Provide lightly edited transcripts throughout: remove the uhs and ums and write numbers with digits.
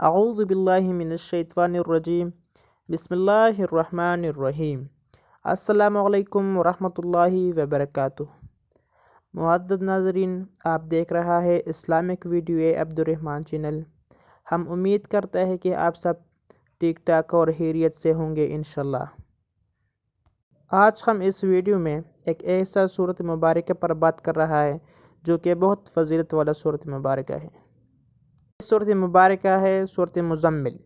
اعوذ باللہ من الشیطان الرجیم، بسم اللہ الرحمن الرحیم۔ السلام علیکم ورحمۃ اللہ وبرکاتہ۔ معزز ناظرین، آپ دیکھ رہا ہے اسلامک ویڈیو عبد الرحمن چینل۔ ہم امید کرتے ہیں کہ آپ سب ٹھیک ٹھاک اور خیریت سے ہوں گے انشاءاللہ۔ آج ہم اس ویڈیو میں ایک ایسا صورت مبارکہ پر بات کر رہا ہے جو کہ بہت فضیلت والا صورت مبارکہ ہے۔ صورت مبارکہ ہے صورت مزمل۔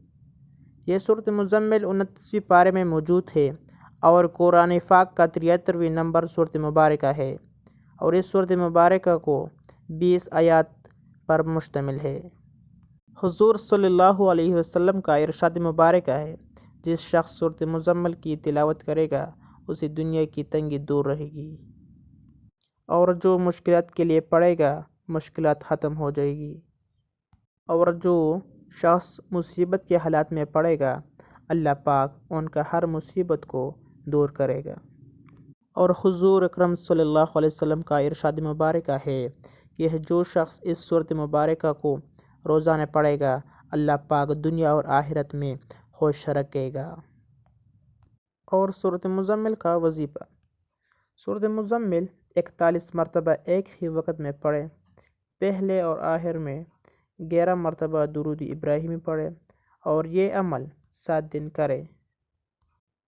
یہ صورت مزمل 29ویں پارے میں موجود ہے اور قرآن پاک کا 73ویں نمبر صورت مبارکہ ہے، اور اس صورت مبارکہ کو 20 آیات پر مشتمل ہے۔ حضور صلی اللہ علیہ وسلم کا ارشاد مبارکہ ہے، جس شخص صورت مزمل کی تلاوت کرے گا اسے دنیا کی تنگی دور رہے گی، اور جو مشکلات کے لیے پڑھے گا مشکلات ختم ہو جائے گی، اور جو شخص مصیبت کے حالات میں پڑے گا اللہ پاک ان کا ہر مصیبت کو دور کرے گا۔ اور حضور اکرم صلی اللہ علیہ وسلم کا ارشاد مبارکہ ہے کہ جو شخص اس صورت مبارکہ کو روزانہ پڑھے گا اللہ پاک دنیا اور آخرت میں خوش رکھے گا۔ اور صورت مزمل کا وظیفہ: صورت مزمل 41 مرتبہ ایک ہی وقت میں پڑھے، پہلے اور آخر میں 11 مرتبہ درود ابراہیمی پڑھے، اور یہ عمل 7 دن کرے۔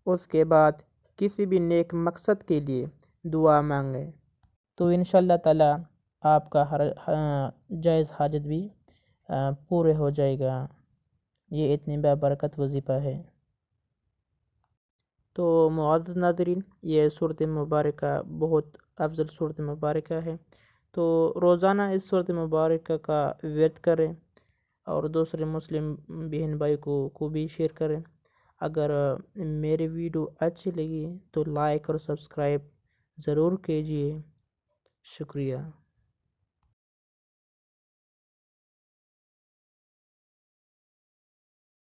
اس کے بعد کسی بھی نیک مقصد کے لیے دعا مانگے تو انشاءاللہ تعالی آپ کا ہر جائز حاجت بھی پورے ہو جائے گا۔ یہ اتنی بابرکت وظیفہ ہے۔ تو معزز ناظرین، یہ صورت مبارکہ بہت افضل صورت مبارکہ ہے، تو روزانہ اس صورت مبارکہ کا ورد کریں اور دوسرے مسلم بہن بھائی کو بھی شیئر کریں۔ اگر میری ویڈیو اچھی لگی تو لائک اور سبسکرائب ضرور کیجیے۔ شکریہ۔